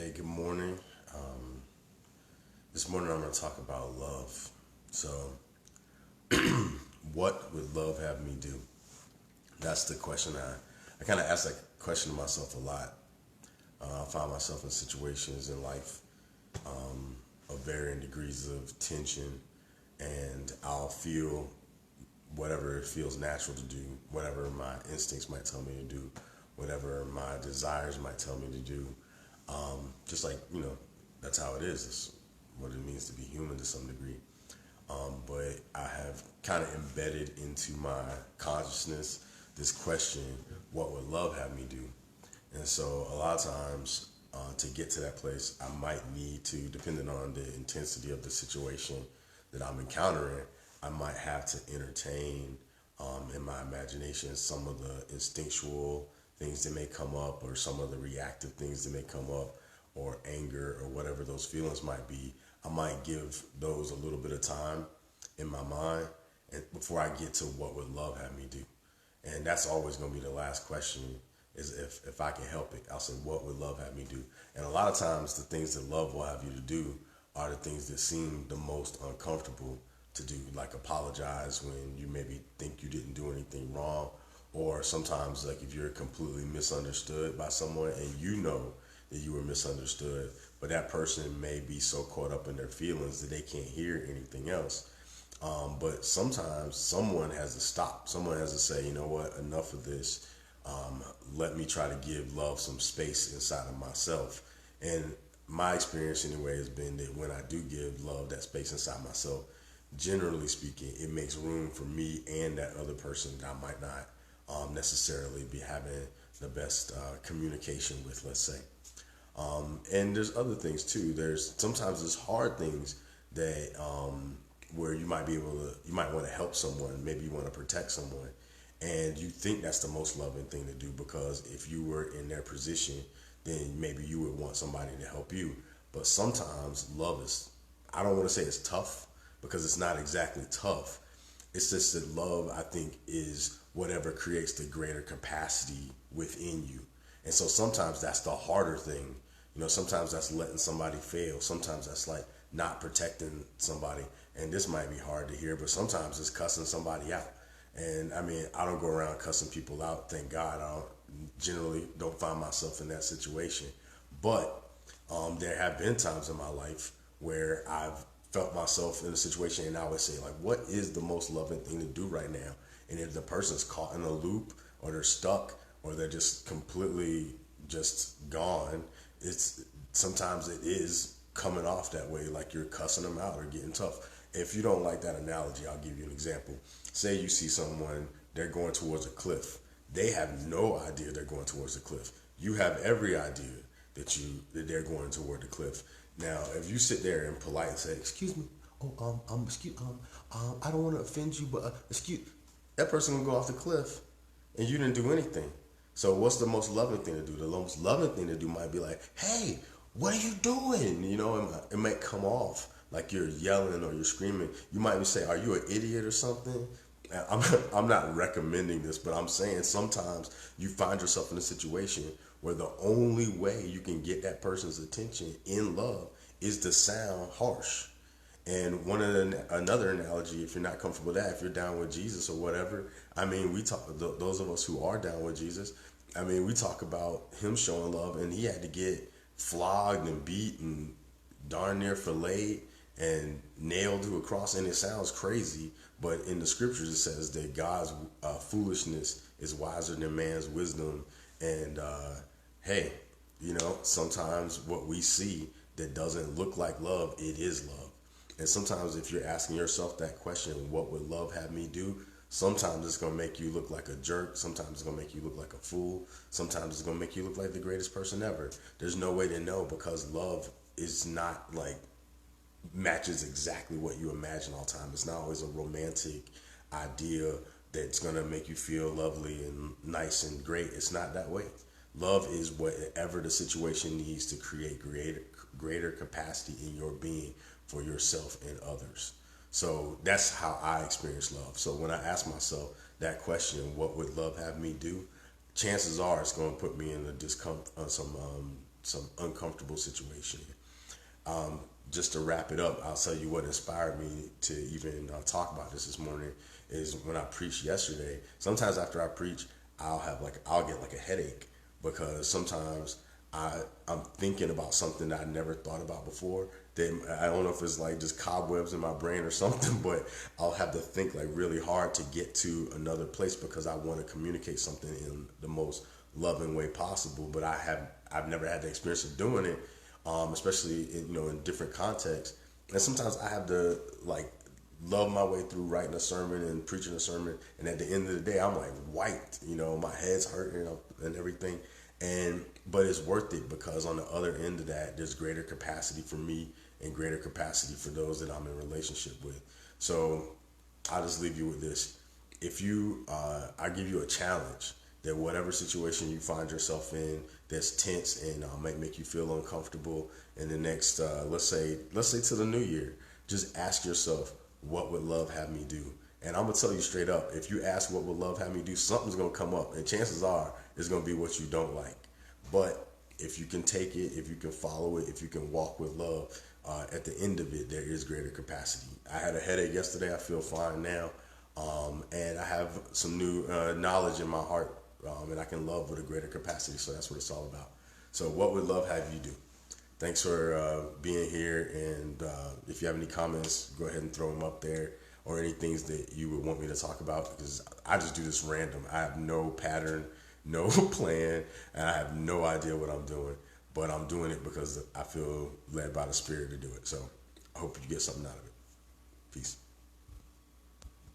Hey, good morning. Um, this morning I'm going to talk about love. So, what would love have me do? That's the question I kind of ask that question to myself a lot. I find myself in situations in life of varying degrees of tension, and I'll feel whatever it feels natural to do, whatever my instincts might tell me to do, whatever my desires might tell me to do. Just like, that's how it is. It's what it means to be human to some degree. But I have kind of embedded into my consciousness this question: what would love have me do? And so a lot of times, to get to that place, I might need to, depending on the intensity of the situation that I'm encountering, I might have to entertain in my imagination some of the instinctual things that may come up, or some of the reactive things that may come up, or anger, or whatever those feelings might be. I might give those a little bit of time in my mind, and before I get to what would love have me do. And that's always going to be the last question, is if I can help it. I'll say, what would love have me do? And a lot of times the things that love will have you to do are the things that seem the most uncomfortable to do, like apologize when you maybe think you didn't do anything wrong. Or sometimes, like, if you're completely misunderstood by someone and you know that you were misunderstood, but that person may be so caught up in their feelings that they can't hear anything else. But sometimes someone has to stop. Someone has to say, you know what, enough of this. Let me try to give love some space inside of myself. And my experience, anyway, has been that when I do give love that space inside myself, generally speaking, it makes room for me and that other person that I might not necessarily be having the best communication with, let's say. And there's other things too. There's hard things that where you might want to help someone, maybe you want to protect someone, and you think that's the most loving thing to do, because if you were in their position, then maybe you would want somebody to help you. But sometimes love is, I don't want to say it's tough, because it's not exactly tough. It's just that love, I think, is whatever creates the greater capacity within you. And so sometimes that's the harder thing. Sometimes that's letting somebody fail. Sometimes that's like not protecting somebody. And this might be hard to hear, but sometimes it's cussing somebody out. And I mean, I don't go around cussing people out. Thank God. Generally don't find myself in that situation. But there have been times in my life where I've felt myself in a situation, and I would say, like, what is the most loving thing to do right now? And if the person's caught in a loop, or they're stuck, or they're just completely just gone, it's sometimes it is coming off that way, like you're cussing them out or getting tough. If you don't like that analogy, I'll give you an example. Say you see someone, they're going towards a cliff. They have no idea they're going towards the cliff. You have every idea that they're going toward the cliff. Now, if you sit there and polite and say, "Excuse me, excuse, I don't want to offend you, but excuse," that person will go off the cliff, and you didn't do anything. So, what's the most loving thing to do? The most loving thing to do might be like, "Hey, what are you doing?" It might come off like you're yelling or you're screaming. You might be saying, "Are you an idiot or something?" I'm, I'm not recommending this, but I'm saying sometimes you find yourself in a situation where the only way you can get that person's attention in love is to sound harsh. And another analogy, if you're not comfortable with that, if you're down with Jesus or whatever, I mean, we talk, those of us who are down with Jesus, I mean, we talk about him showing love, and he had to get flogged and beat and darn near filleted and nailed to a cross. And it sounds crazy, but in the scriptures it says that God's foolishness is wiser than man's wisdom. And hey, sometimes what we see that doesn't look like love, it is love. And sometimes if you're asking yourself that question, what would love have me do? Sometimes it's going to make you look like a jerk. Sometimes it's going to make you look like a fool. Sometimes it's going to make you look like the greatest person ever. There's no way to know, because love is not like matches exactly what you imagine all the time. It's not always a romantic idea that's going to make you feel lovely and nice and great. It's not that way. Love is whatever the situation needs to create greater capacity in your being for yourself and others. So that's how I experience love. So when I ask myself that question, what would love have me do? Chances are it's going to put me in a some uncomfortable situation. Just to wrap it up, I'll tell you what inspired me to even talk about this morning is when I preached yesterday. Sometimes after I preach, I'll get like a headache because sometimes I'm thinking about something that I never thought about before. That I don't know if it's like just cobwebs in my brain or something, but I'll have to think like really hard to get to another place because I want to communicate something in the most loving way possible. But I've never had the experience of doing it, especially in different contexts. And sometimes I have to like love my way through writing a sermon and preaching a sermon, and at the end of the day, I'm like wiped. My head's hurting and everything, but it's worth it because on the other end of that, there's greater capacity for me and greater capacity for those that I'm in relationship with. So I'll just leave you with this. If you, I give you a challenge that whatever situation you find yourself in that's tense and might make you feel uncomfortable in the next, let's say to the new year, just ask yourself, what would love have me do? And I'm gonna tell you straight up, if you ask what would love have me do, something's gonna come up, and chances are it's gonna be what you don't like. But if you can take it, if you can follow it, if you can walk with love, at the end of it, there is greater capacity. I had a headache yesterday. I feel fine now, and I have some new knowledge in my heart, and I can love with a greater capacity. So that's what it's all about. So what would love have you do? Thanks for being here, and if you have any comments, go ahead and throw them up there, or any things that you would want me to talk about, because I just do this random. I have no pattern, no plan, and I have no idea what I'm doing, but I'm doing it because I feel led by the Spirit to do it. So I hope you get something out of it. Peace.